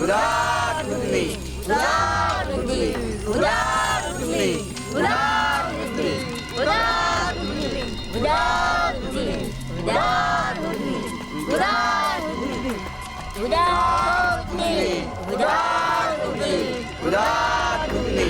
उदार धुंधली, उदार धुंधली, उदार धुंधली, उदार धुंधली, उदार धुंधली, उदार धुंधली, उदार धुंधली, उदार धुंधली, उदार धुंधली, उदार धुंधली, उदार धुंधली।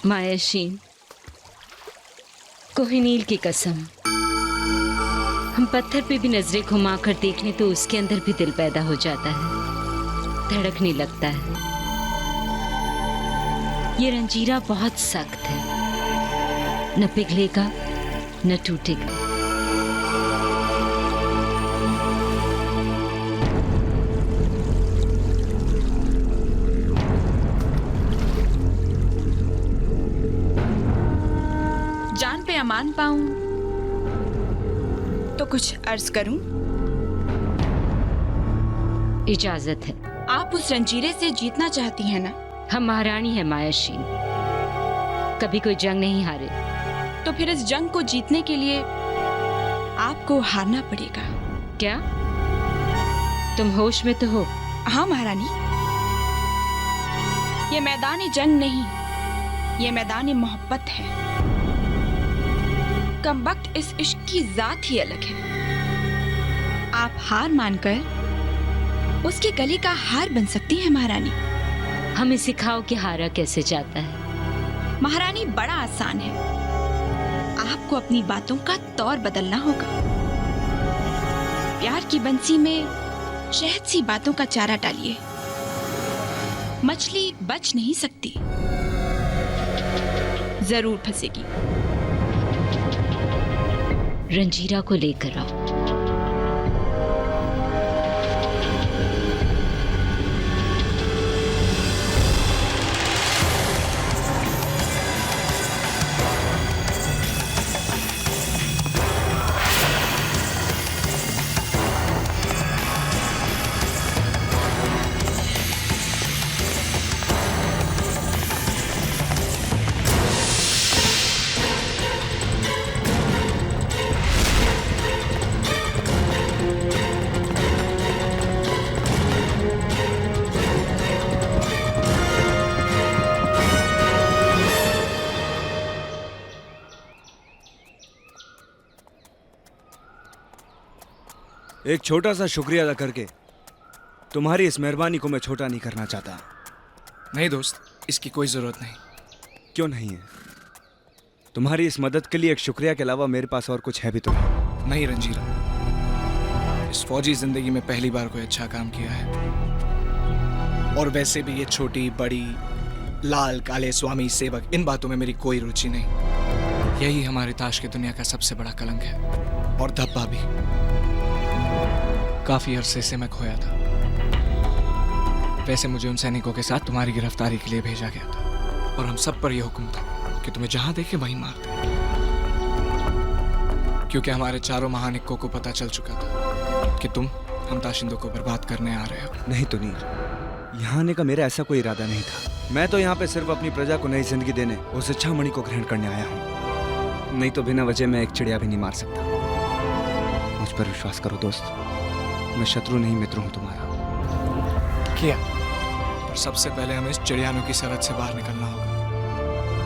मायाशीन, कोहिनील की कसम, हम पत्थर पे भी नजरें घुमाकर देख लें तो उसके अंदर भी दिल पैदा हो जाता है, धड़कने लगता है। ये रंजीरा बहुत सख्त है, न पिघलेगा न टूटेगा। जान पे अमान पाऊं तो कुछ अर्ज करूं? इजाजत है। आप उस रंजीरे से जीतना चाहती हैं ना? हम महारानी है मायाशीन, कभी कोई जंग नहीं हारे। तो फिर इस जंग को जीतने के लिए आपको हारना पड़ेगा। क्या तुम होश में तो हो? हाँ महारानी, ये मैदान जंग नहीं, ये मैदान मोहब्बत है। कमबख्त इस इश्क की जात ही अलग है। आप हार मानकर उसके गले का हार बन सकती हैं महारानी। हमें सिखाओ कि हारा कैसे जाता है। महारानी, बड़ा आसान है। आपको अपनी बातों का तौर बदलना होगा। प्यार की बंसी में शहद सी बातों का चारा डालिए। मछली बच नहीं सकती, जरूर फंसेगी। रंजीरा को लेकर आओ। एक छोटा सा शुक्रिया अदा करके तुम्हारी इस मेहरबानी को मैं छोटा नहीं करना चाहता। नहीं दोस्त, इसकी कोई जरूरत नहीं। क्यों नहीं है? तुम्हारी इस मदद के लिए एक शुक्रिया के अलावा मेरे पास और कुछ है भी तो नहीं। नहीं रंजीरा, इस फौजी जिंदगी में पहली बार कोई अच्छा काम किया है। और वैसे भी ये छोटी बड़ी लाल काले स्वामी सेवक इन बातों में मेरी कोई रुचि नहीं। यही हमारी ताश की दुनिया का सबसे बड़ा कलंक है। और धब्बा भी। काफी अरसे से मैं खोया था। वैसे मुझे उन सैनिकों के साथ तुम्हारी गिरफ्तारी के लिए भेजा गया था और हम सब पर यह हुक्म था कि तुम्हें जहां देखे वहीं मार दे, क्योंकि हमारे चारों महानिकों को पता चल चुका था कि तुम हम ताशिंदों को बर्बाद करने आ रहे हो। नहीं तो नीर, यहाँ आने का मेरा ऐसा कोई इरादा नहीं था। मैं तो यहाँ पे सिर्फ अपनी प्रजा को नई जिंदगी देने, उस इच्छामणि को ग्रहण करने आया हूँ। नहीं तो बिना वजह मैं एक चिड़िया भी नहीं मार सकता। मुझ पर विश्वास करो दोस्त, मैं शत्रु नहीं मित्र हूँ तुम्हारा। किया, पर सबसे पहले हमें इस चिड़ियानों की सरहद से बाहर निकलना होगा,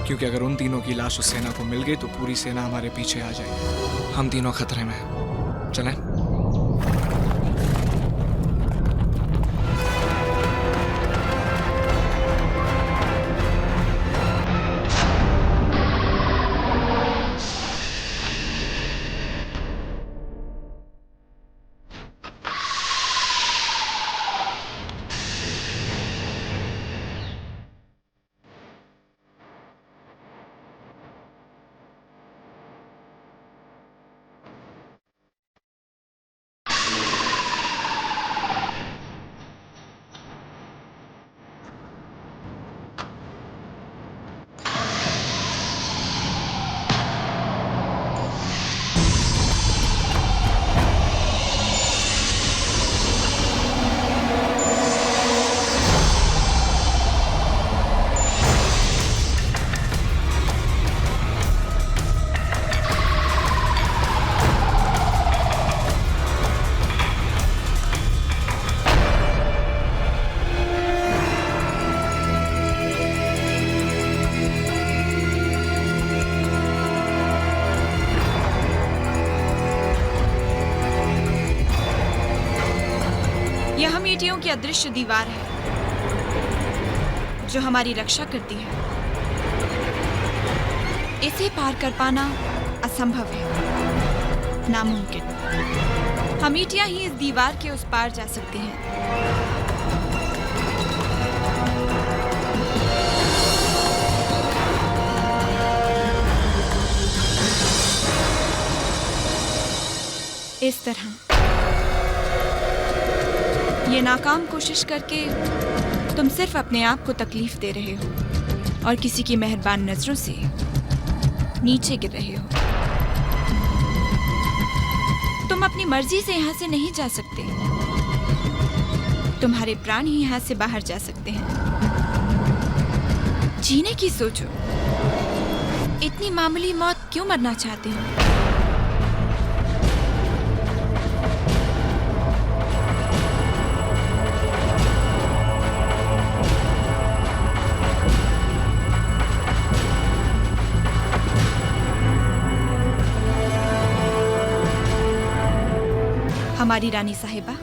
क्योंकि अगर उन तीनों की लाश उस सेना को मिल गई तो पूरी सेना हमारे पीछे आ जाएगी। हम तीनों खतरे में हैं। चलें? यह ईंटों की अदृश्य दीवार है जो हमारी रक्षा करती है। इसे पार कर पाना असंभव है, नामुमकिन। हम ईंटियां ही इस दीवार के उस पार जा सकती हैं। इस तरह ये नाकाम कोशिश करके तुम सिर्फ अपने आप को तकलीफ दे रहे हो और किसी की मेहरबान नजरों से नीचे गिर रहे हो। तुम अपनी मर्जी से यहाँ से नहीं जा सकते। तुम्हारे प्राण ही यहाँ से बाहर जा सकते हैं। जीने की सोचो। इतनी मामूली मौत क्यों मरना चाहते हो? हमारी रानी साहिबा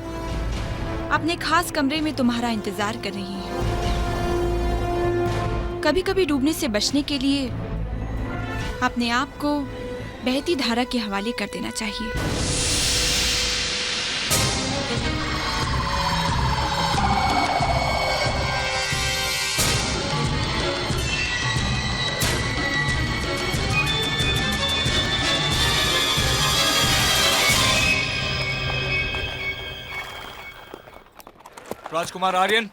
अपने खास कमरे में तुम्हारा इंतजार कर रही है। कभी कभी डूबने से बचने के लिए अपने आप को बहती धारा के हवाले कर देना चाहिए। राजकुमार आर्यन,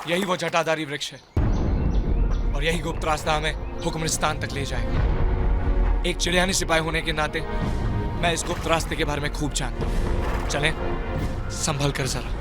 यही वो जटाधारी वृक्ष है और यही गुप्त रास्ता हमें हुक्मरिस्तान तक ले जाएगा। एक चिड़ियानी सिपाही होने के नाते मैं इस गुप्त रास्ते के बारे में खूब जानता हूं। चलें, संभल कर जरा।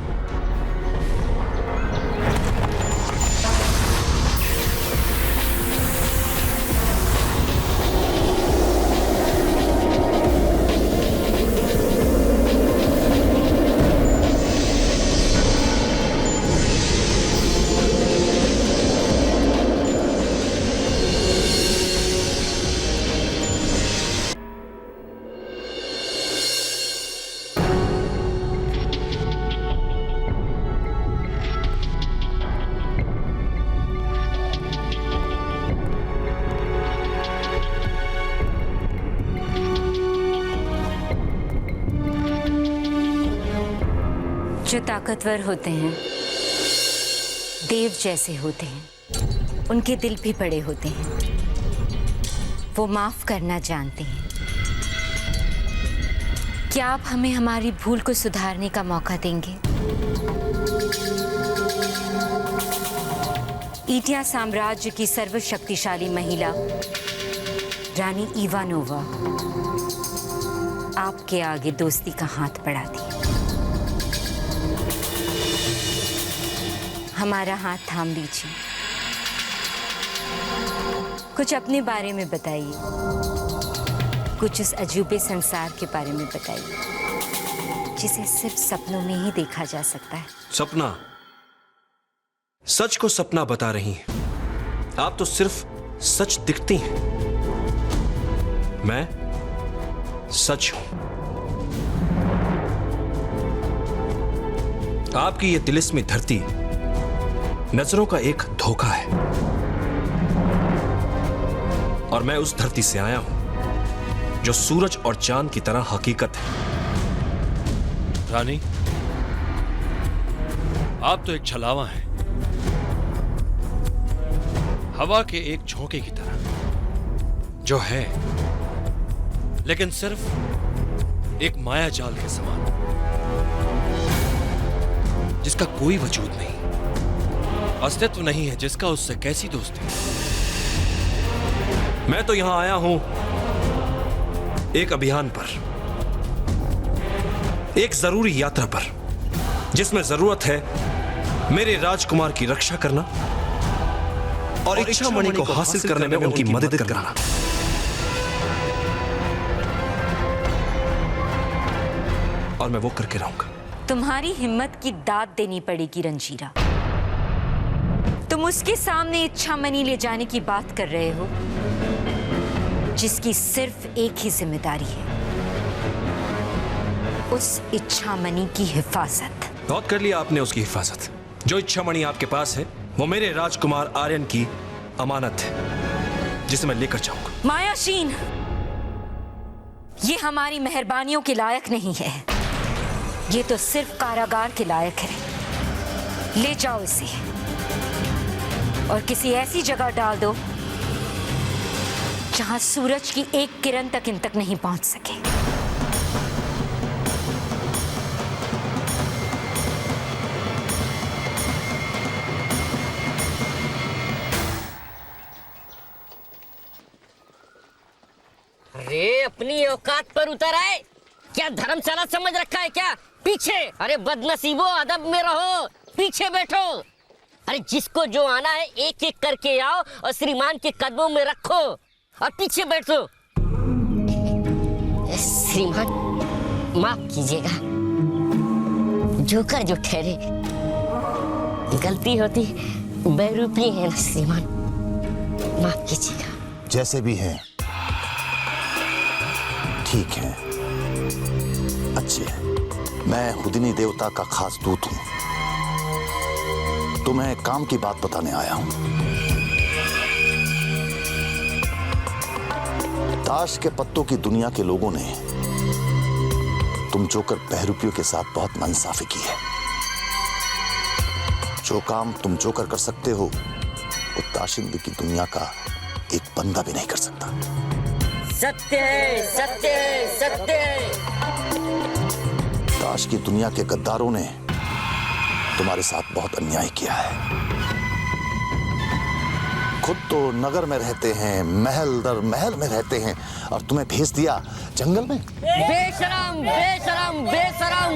ताकतवर होते हैं, देव जैसे होते हैं, उनके दिल भी बड़े होते हैं, वो माफ करना जानते हैं। क्या आप हमें हमारी भूल को सुधारने का मौका देंगे? ईटिया साम्राज्य की सर्वशक्तिशाली महिला रानी इवानोवा आपके आगे दोस्ती का हाथ बढ़ाती है। हमारा हाथ थाम लीजिए, कुछ अपने बारे में बताइए, कुछ इस अजूबे संसार के बारे में बताइए जिसे सिर्फ सपनों में ही देखा जा सकता है। सपना? सच को सपना बता रही हैं। आप तो सिर्फ सच दिखती हैं। मैं सच हूं। आपकी ये तिलिस्मी धरती नजरों का एक धोखा है, और मैं उस धरती से आया हूं जो सूरज और चांद की तरह हकीकत है। रानी, आप तो एक छलावा हैं, हवा के एक झोंके की तरह, जो है लेकिन सिर्फ एक माया जाल के समान, जिसका कोई वजूद नहीं, अस्तित्व नहीं है, जिसका उससे कैसी दोस्ती। मैं तो यहां आया हूं एक अभियान पर, एक जरूरी यात्रा पर, जिसमें जरूरत है मेरे राजकुमार की रक्षा करना और इच्छा मणि को हासिल करने में उनकी मदद करना। और मैं वो करके रहूंगा। तुम्हारी हिम्मत की दाद देनी पड़ेगी रंजीरा। तुम उसके सामने इच्छा मणि ले जाने की बात कर रहे हो जिसकी सिर्फ एक ही जिम्मेदारी है, उस इच्छा मणि की हिफाजत। बहुत कर लिया आपने उसकी हिफाजत। जो इच्छा मणि आपके पास है वो मेरे राजकुमार आर्यन की अमानत है, जिसे मैं लेकर जाऊंगा। मायाशीन, ये हमारी मेहरबानियों के लायक नहीं है, ये तो सिर्फ कारागार के लायक है। ले जाओ इसे और किसी ऐसी जगह डाल दो जहां सूरज की एक किरण तक इन तक नहीं पहुंच सके। अरे अपनी औकात पर उतर आए, क्या धर्मशाला समझ रखा है क्या? पीछे, अरे बदनसीबो, अदब में रहो, पीछे बैठो। अरे जिसको जो आना है एक एक करके आओ और श्रीमान के कदमों में रखो और पीछे बैठो। श्रीमान माफ कीजिएगा, जोकर जो ठहरे, गलती होती बेरूपी है ना श्रीमान, माफ कीजिएगा। जैसे भी है ठीक है, अच्छे हैं। मैं हुदिनी देवता का खास दूत हूं, तुम्हें काम की बात बताने आया हूं। ताश के पत्तों की दुनिया के लोगों ने तुम जोकर बहरूपियों के साथ बहुत नाइंसाफी की है। जो काम तुम जोकर कर सकते हो वो ताशिंदी की दुनिया का एक बंदा भी नहीं कर सकता। सत्य है, सत्य है, सत्य है। ताश की दुनिया के गद्दारों ने तुम्हारे साथ बहुत अन्याय किया है। खुद तो नगर में रहते हैं, महल दर महल में रहते हैं, और तुम्हें भेज दिया जंगल में। बेशरम, बेशरम, बेशरम।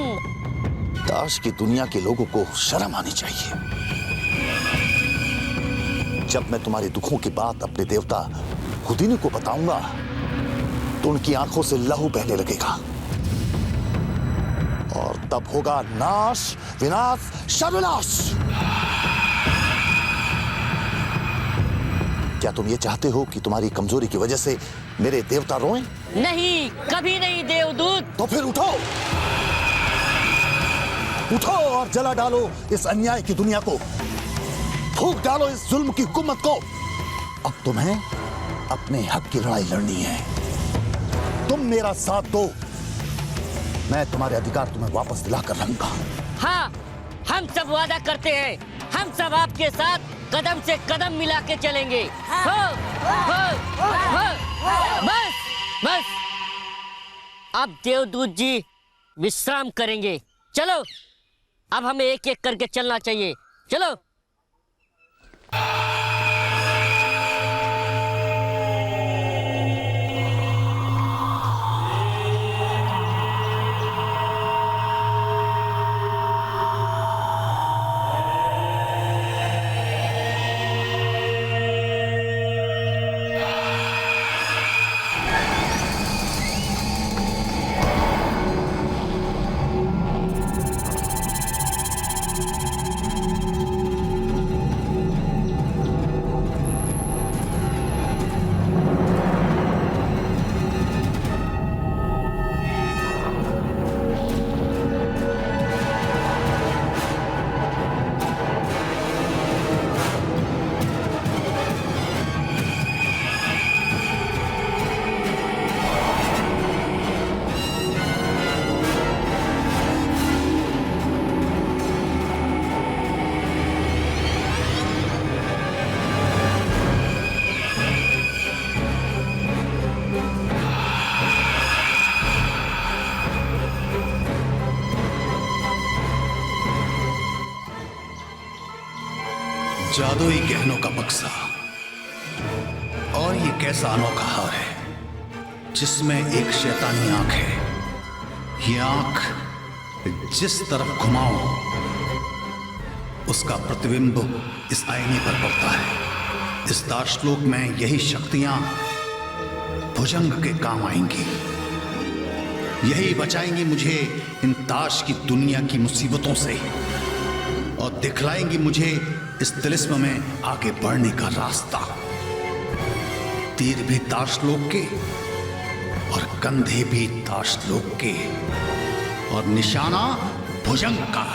ताश की दुनिया के लोगों को शर्म आनी चाहिए। जब मैं तुम्हारे दुखों की बात अपने देवता हुदिनी को बताऊंगा तो उनकी आंखों से लहू बहने लगेगा, और तब होगा नाश, विनाश, सर्वनाश। क्या तुम ये चाहते हो कि तुम्हारी कमजोरी की वजह से मेरे देवता रोएं? नहीं, कभी नहीं देवदूत। तो फिर उठो, उठो और जला डालो इस अन्याय की दुनिया को, फूंक डालो इस जुल्म की हुकूमत को। अब तुम्हें अपने हक की लड़ाई लड़नी है। तुम मेरा साथ दो, मैं तुम्हारे अधिकार तुम्हें वापस दिलाकर रहूंगा। हाँ, हम सब वादा करते हैं, हम सब आपके साथ कदम से कदम मिला के चलेंगे। हो, बस बस, अब देवदूत जी विश्राम करेंगे। चलो, अब हमें एक एक करके चलना चाहिए। चलो। जादुई गहनों का बक्सा, और ये कैसा अनोखा हार है जिसमें एक शैतानी आंख है। ये आंख जिस तरफ घुमाओ उसका प्रतिबिंब इस आईने पर पड़ता है। इस दार्शलोक में यही शक्तियां भुजंग के काम आएंगी, यही बचाएंगी मुझे इन ताश की दुनिया की मुसीबतों से, और दिखलाएंगी मुझे इस तिलिस्म में आगे बढ़ने का रास्ता। तीर भी दार्शलोक के और कंधे भी दार्शलोक के, और निशाना भुजंग का।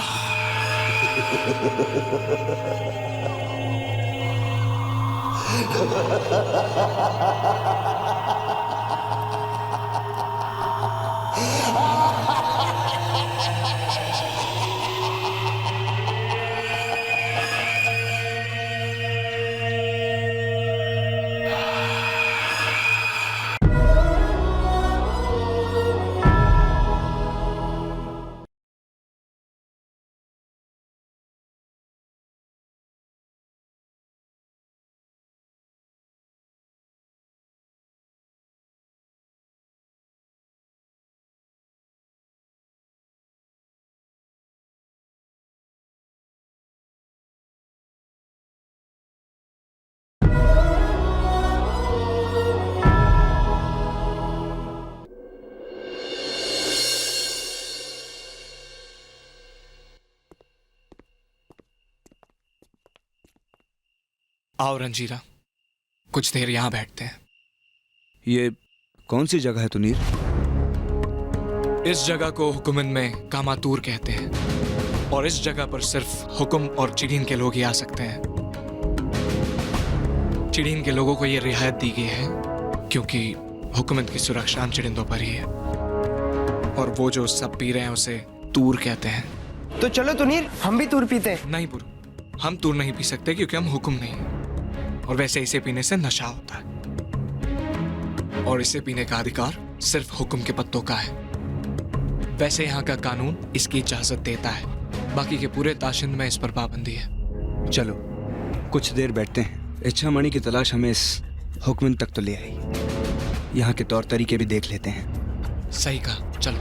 आओ रंजीरा, कुछ देर यहां बैठते हैं। ये कौन सी जगह है तुनीर? इस जगह को हुकुमन में कामातूर कहते हैं, और इस जगह पर सिर्फ हुक्म और चिड़ीन के लोग ही आ सकते हैं। चिड़ीन के लोगों को यह रियायत दी गई है क्योंकि हुकुमन की सुरक्षा चिड़िंदों पर ही है, और वो जो सब पी रहे हैं उसे तूर कहते हैं। तो चलो तुनीर, हम भी तूर पीते हैं। नहीं पुरु, हम तूर नहीं पी सकते क्योंकि हम हुक्म नहीं हैं, और वैसे इसे पीने से नशा होता है, और इसे पीने का अधिकार सिर्फ हुक्म के पत्तों का है। वैसे यहाँ का कानून इसकी इजाजत देता है, बाकी के पूरे ताशिंद में इस पर पाबंदी है। चलो कुछ देर बैठते हैं। इच्छा मणि की तलाश हमें इस हुक्मन तक तो ले आई, यहाँ के तौर तरीके भी देख लेते हैं। सही कहा, चलो।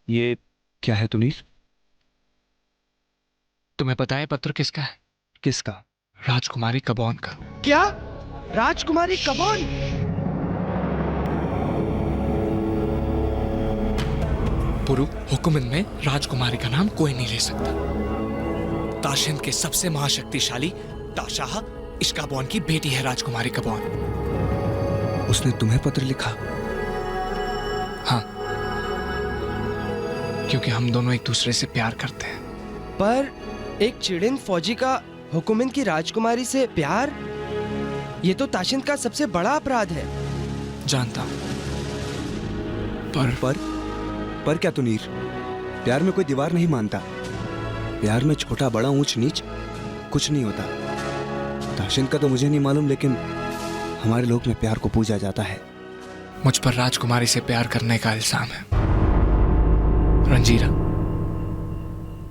ये क्या है तुनीर? तुम्हें पता है पत्र किसका है? किसका? राजकुमारी कबौन का। क्या? राजकुमारी कबौन? पुरु, हुकुमन में राजकुमारी का नाम कोई नहीं ले सकता। ताशिंद के सबसे महाशक्तिशाली ताशाह इश्काबॉन की बेटी है राजकुमारी कबॉन। उसने तुम्हें पत्र लिखा? हाँ, क्योंकि हम दोनों एक दूसरे से प्यार करते हैं। पर एक चिड़िन फौजी का हुकुमिन की राजकुमारी से प्यार, ये तो ताशिंद का सबसे बड़ा अपराध है। जानता हूं, पर क्या तुनीर? प्यार में कोई दीवार नहीं मानता। प्यार में छोटा बड़ा ऊंच नीच कुछ नहीं होता। ताशिंद का तो मुझे नहीं मालूम, लेकिन हमारे लोक में प्यार को पूजा जाता है। मुझ पर राजकुमारी से प्यार करने का इल्जाम है। रंजीरा,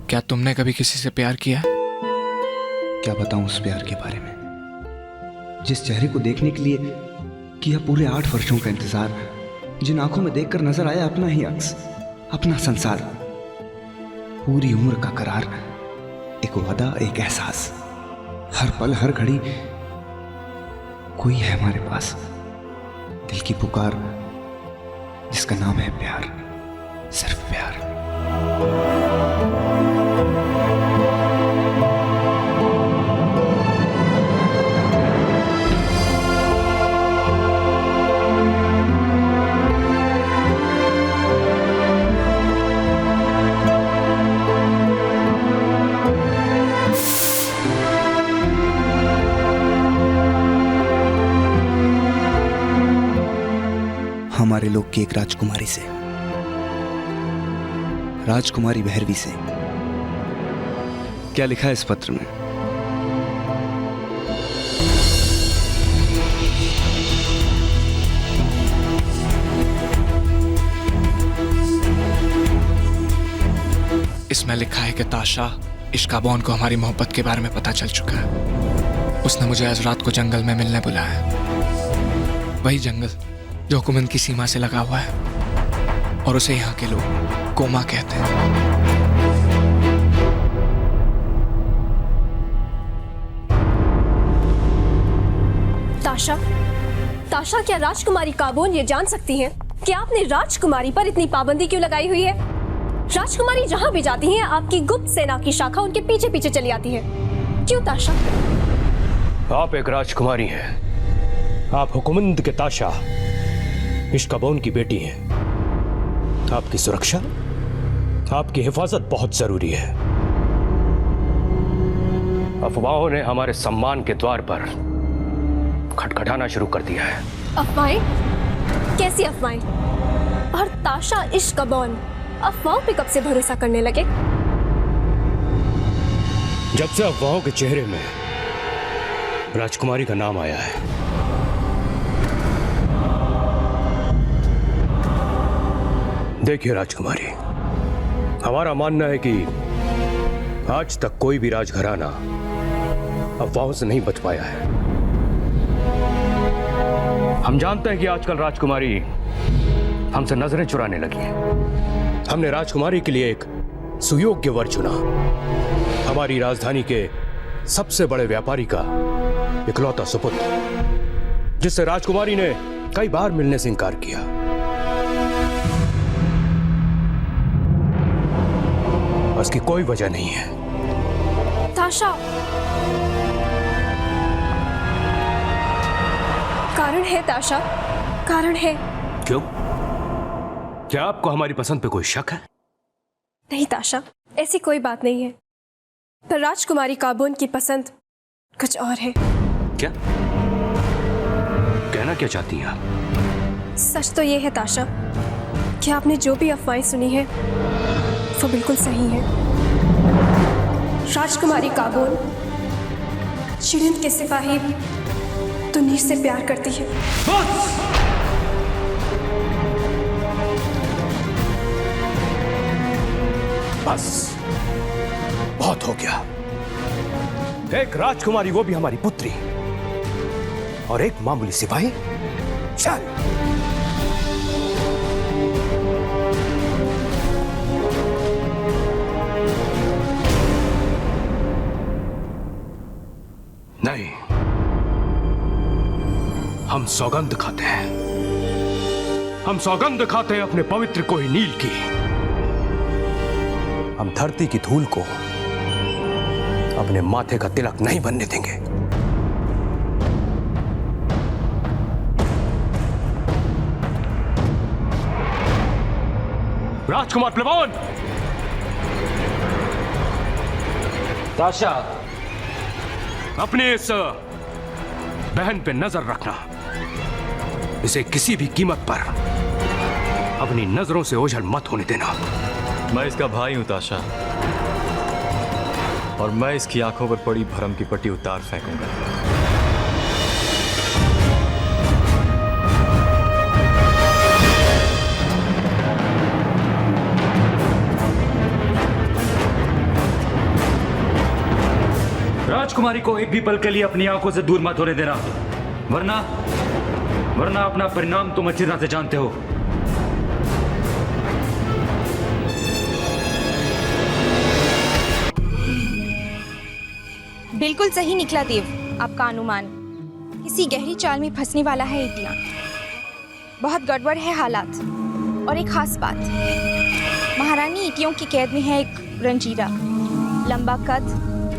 क्या तुमने कभी किसी से प्यार किया? क्या बताऊं उस प्यार के बारे में, जिस चेहरे को देखने के लिए किया पूरे 8 वर्षों का इंतजार, जिन आंखों में देखकर नजर आया अपना ही अक्स, अपना संसार, पूरी उम्र का करार, एक वादा, एक एहसास, हर पल हर घड़ी कोई है हमारे पास, दिल की पुकार जिसका नाम है प्यार, सिर्फ प्यार। हमारे लोग की एक राजकुमारी से, राजकुमारी भैरवी से। क्या लिखा है इस पत्र में? इसमें लिखा है कि ताशा इश्काबॉन को हमारी मोहब्बत के बारे में पता चल चुका है। उसने मुझे आज रात को जंगल में मिलने बुलाया। वही जंगल जो हुकुमन की सीमा से लगा हुआ है, और उसे यहाँ के लोग कोमा कहते हैं। ताशा, क्या राजकुमारी काबोन ये जान सकती हैं कि आपने राजकुमारी पर इतनी पाबंदी क्यों लगाई हुई है? राजकुमारी जहाँ भी जाती हैं, आपकी गुप्त सेना की शाखा उनके पीछे पीछे चली आती है। क्यों ताशा? आप एक राजकुमारी हैं। आप हुकुमंद के ताशा इश्काबॉन की बेटी हैं। आपकी सुरक्षा, आपकी हिफाजत बहुत जरूरी है। अफवाहों ने हमारे सम्मान के द्वार पर खटखटाना शुरू कर दिया है। अफवाहें? कैसी अफवाहें? और ताशा इश्काबॉन अफवाहों पे कब से भरोसा करने लगे? जब से अफवाहों के चेहरे में राजकुमारी का नाम आया है। देखिए राजकुमारी, हमारा मानना है कि आज तक कोई भी राजघराना अफवाहों से नहीं बच पाया है। हम जानते हैं कि आजकल राजकुमारी हमसे नजरें चुराने लगी है। हमने राजकुमारी के लिए एक सुयोग्य वर चुना। हमारी राजधानी के सबसे बड़े व्यापारी का इकलौता सुपुत्र, जिससे राजकुमारी ने कई बार मिलने से इनकार किया। उसकी कोई वजह नहीं है। ताशा, कारण है ताशा, कारण है। क्यों? क्या आपको हमारी पसंद पे कोई शक है? नहीं ताशा, ऐसी कोई बात नहीं है। पर राजकुमारी काबोन की पसंद कुछ और है। क्या कहना क्या चाहती हैं आप? सच तो ये है ताशा कि आपने जो भी अफवाहें सुनी है वो बिल्कुल सही है। राजकुमारी काबोन चिड़िन के सिपाही तुनीर से प्यार करती है। बस बहुत हो गया। एक राजकुमारी, वो भी हमारी पुत्री, और एक मामूली सिपाही। चल। नहीं, हम सौगंध खाते हैं। हम सौगंध खाते हैं अपने पवित्र कोहिनूर की। हम धरती की धूल को अपने माथे का तिलक नहीं बनने देंगे। राजकुमार प्लेबॉन! ताशा, अपने इस बहन पे नजर रखना। इसे किसी भी कीमत पर अपनी नजरों से ओझल मत होने देना। मैं इसका भाई हूं ताशा, और मैं इसकी आंखों पर पड़ी भरम की पट्टी उतार फेंकूंगा। राजकुमारी को एक भी पल के लिए अपनी आंखों से दूर मत होने देना, वरना अपना परिणाम तुम अच्छी तरह से जानते हो। बिल्कुल सही निकला देव, आपका अनुमान। किसी गहरी चाल में फंसने वाला है इटिया। बहुत गड़बड़ है हालात। और एक खास बात, महारानी इटियों की कैद में है एक रंजीरा। लंबा कद,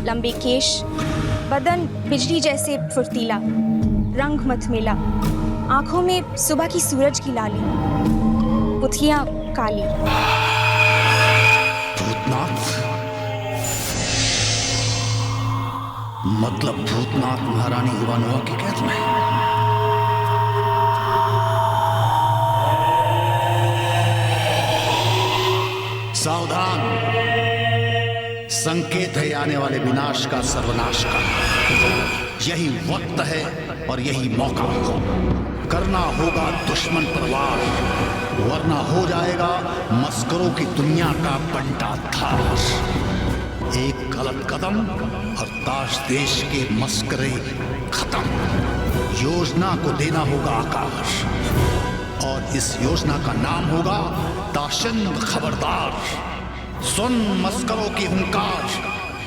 लंबे केश, बदन बिजली जैसे फुर्तीला, रंग मथमेला, आंखों में सुबह की सूरज की लाली, पुतलियां काली। भूतनाथ, मतलब भूतनाथ महारानी इवानोवा की कैद में। सावधान, संकेत है आने वाले विनाश का, सर्वनाश का। यही वक्त है और यही मौका। करना होगा दुश्मन पर वार, वरना हो जाएगा मस्करों की दुनिया का बंटाधार। एक गलत कदम और ताश देश के मस्करे खत्म। योजना को देना होगा आकार, और इस योजना का नाम होगा ताशिंद खबरदार। सुन मस्करों की हुंकार,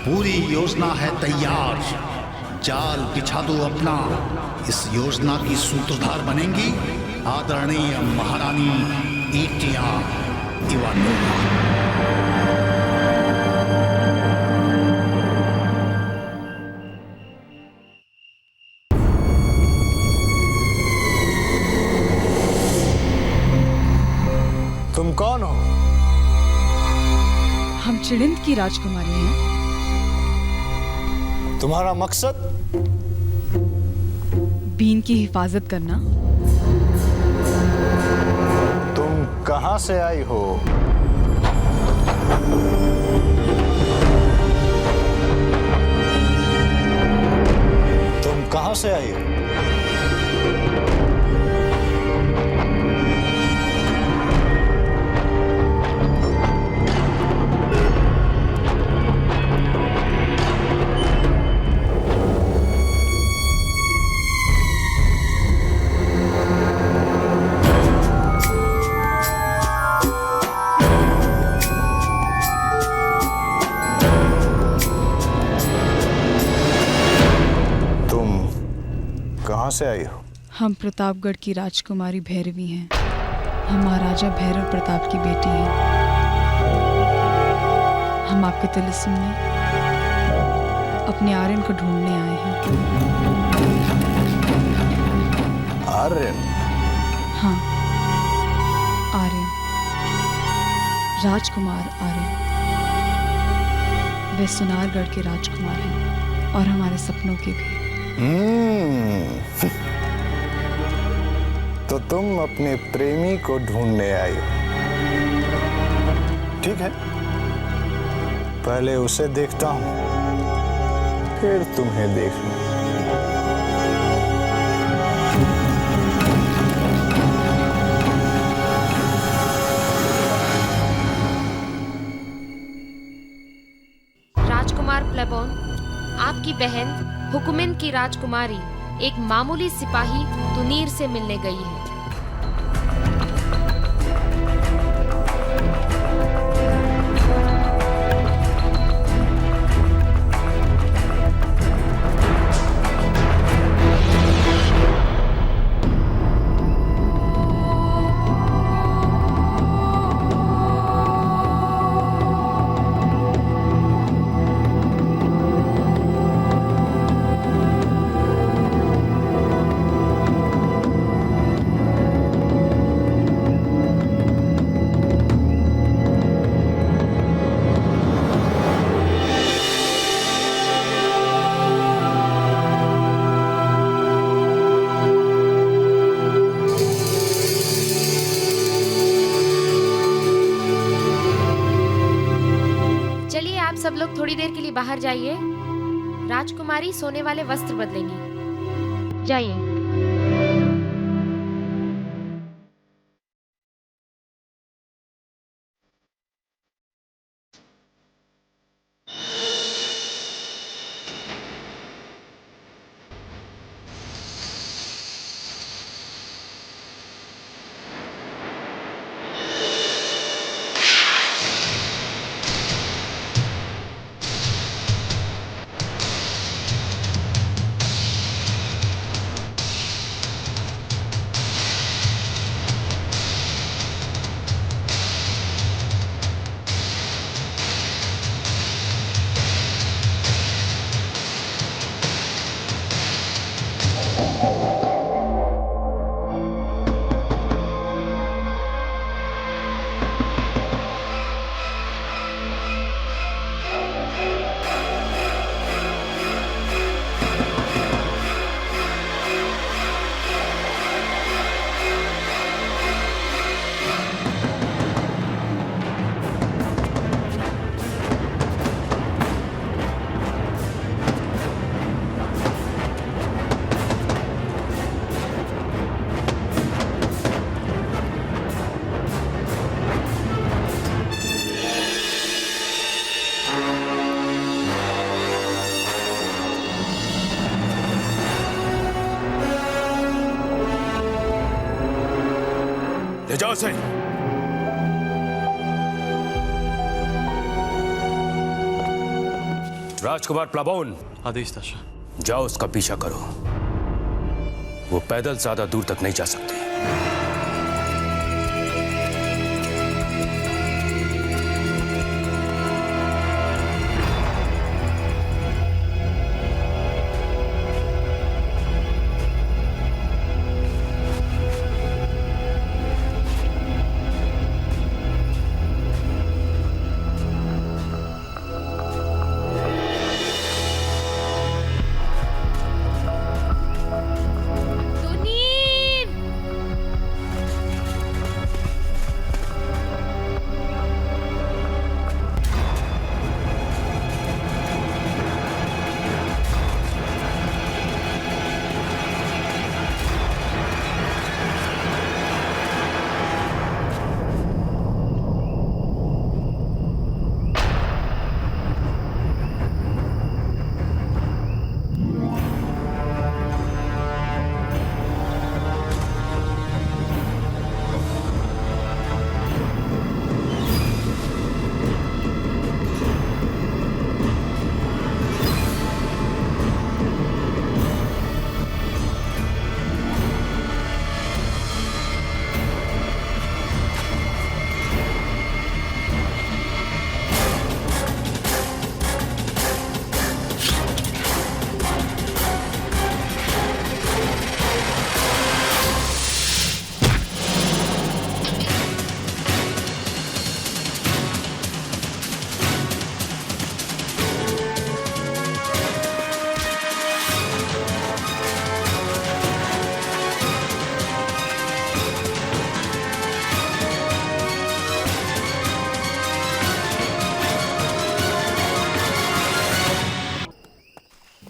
पूरी योजना है तैयार। जाल बिछा दो अपना, इस योजना की सूत्रधार बनेंगी आदरणीय महारानी इटिया इवानोवा। तुम कौन हो? हम चिड़िंद की राजकुमारी हैं। तुम्हारा मकसद? बीन की हिफाजत करना। तुम कहां से आई हो? तुम कहां से आई हो? कहां से आई हो? हम प्रतापगढ़ की राजकुमारी भैरवी हैं। हम महाराजा भैरव प्रताप की बेटी हैं। हम आपके तिलिस्म में अपने आर्यन को ढूंढने आए हैं। आर्यन? हाँ, आर्यन, राजकुमार आर्यन। वे सुनारगढ़ के राजकुमार हैं और हमारे सपनों के भी। तो तुम अपने प्रेमी को ढूंढने आई हो। ठीक है, पहले उसे देखता हूं, फिर तुम्हें देख लूं। राजकुमार प्लेबॉन, आपकी बहन हुकुमिन की राजकुमारी एक मामूली सिपाही तुनीर से मिलने गई है। सब लोग थोड़ी देर के लिए बाहर जाइए। राजकुमारी सोने वाले वस्त्र बदलेंगी। जाइए। ले जाओ सही। राजकुमार प्लाबोन। आदेश ताशा। जाओ उसका पीछा करो। वो पैदल ज्यादा दूर तक नहीं जा सकती।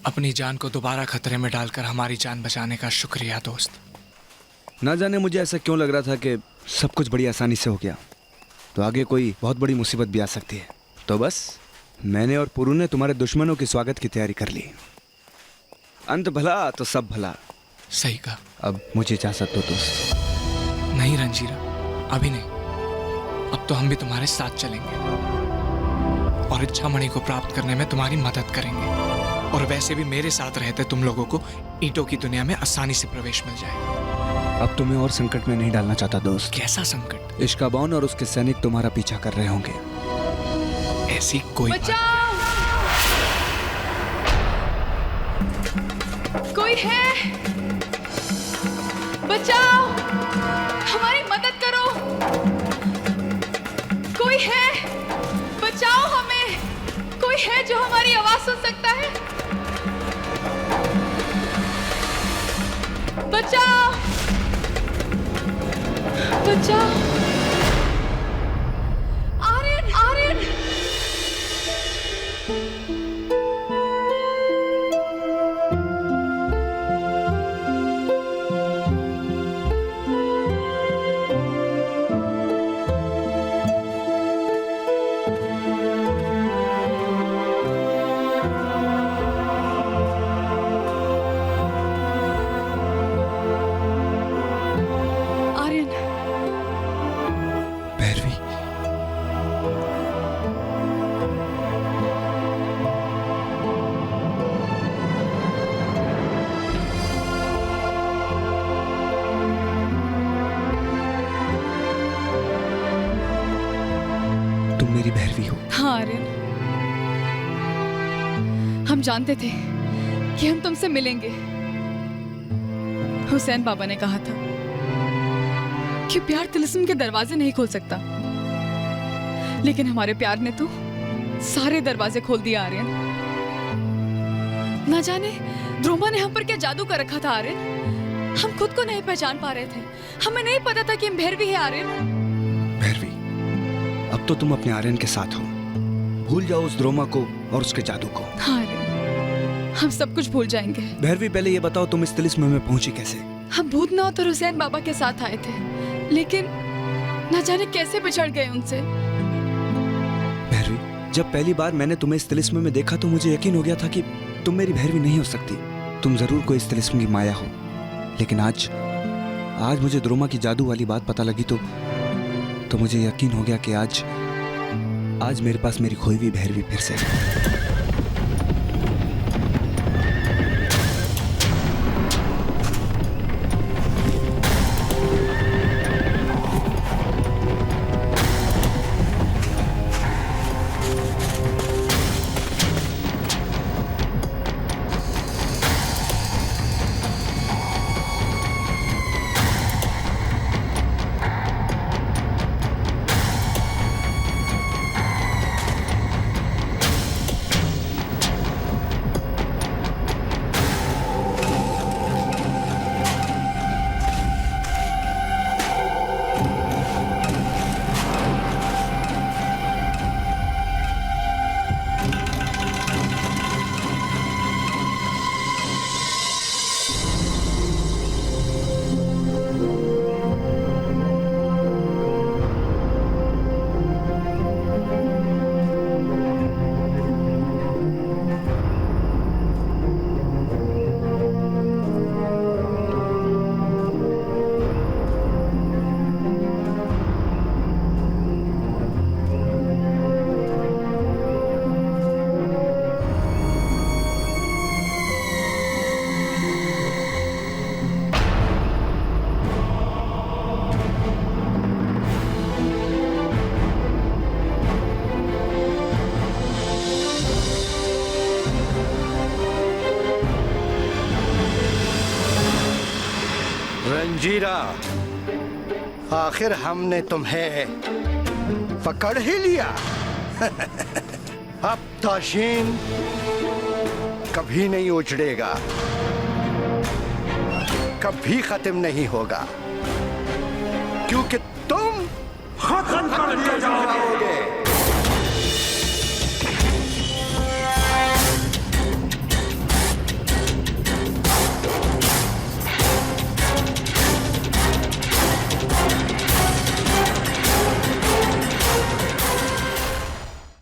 अपनी जान को दोबारा खतरे में डालकर हमारी जान बचाने का शुक्रिया दोस्त। ना जाने मुझे ऐसा क्यों लग रहा था कि सब कुछ बड़ी आसानी से हो गया, तो आगे कोई बहुत बड़ी मुसीबत भी आ सकती है। तो बस मैंने और पुरू ने तुम्हारे दुश्मनों के स्वागत की तैयारी कर ली। अंत भला तो सब भला। सही कहा। अब मुझे इजाजत दो दोस्त। नहीं रंजीरा, अभी नहीं। अब तो हम भी तुम्हारे साथ चलेंगे और इच्छामणि को प्राप्त करने में तुम्हारी मदद करेंगे। और वैसे भी मेरे साथ रहते तुम लोगों को ईंटों की दुनिया में आसानी से प्रवेश मिल जाएगा। अब तुम्हें और संकट में नहीं डालना चाहता दोस्त। कैसा संकट? इश्काबौन और उसके सैनिक तुम्हारा पीछा कर रहे होंगे। ऐसी कोई कोई है? बचाओ, हमारी मदद करो। कोई है? बचाओ हमें। कोई है जो हमारी आवाज सुन सकता है? बचाओ, बचाओ। आर्यन, आर्यन। मेरी भैरवी हो। हाँ आर्यन, हम जानते थे कि हम तुमसे मिलेंगे। हुसैन बाबा ने कहा था कि प्यार तिलिस्म के दरवाजे नहीं खोल सकता, लेकिन हमारे प्यार ने तो सारे दरवाजे खोल दिए आर्यन। ना जाने ध्रुवा ने हम पर क्या जादू कर रखा था आर्यन। हम खुद को नहीं पहचान पा रहे थे, हमें नहीं पता था कि हम भैरवी है आर्यन। अब तो तुम अपने आर्यन के साथ हो, भूल जाओ उस द्रोमा को और उसके जादू को। हाँ आर्यन, हम सब कुछ भूल जाएंगे। भैरवी, पहले ये बताओ तुम इस तिलिस्म में पहुंची कैसे? हम भूतनाथ और हुसैन बाबा के साथ आए थे, लेकिन न जाने कैसे बिछड़ गए उनसे। भैरवी, जब पहली बार मैंने तुम्हें इस तिलिस्म में देखा तो मुझे यकीन हो गया था कि तुम मेरी भैरवी नहीं हो सकती। तुम जरूर कोई इस तिलिस्म की माया हो, लेकिन आज मुझे द्रोमा की जादू वाली बात पता लगी तो मुझे यकीन हो गया कि आज मेरे पास मेरी खोई हुई भैरवी फिर से है। रंजीरा, आखिर हमने तुम्हें पकड़ ही लिया। अब ताशीन कभी नहीं उजड़ेगा, कभी खत्म नहीं होगा, क्योंकि तुम खत्म कर दिए जाओगे।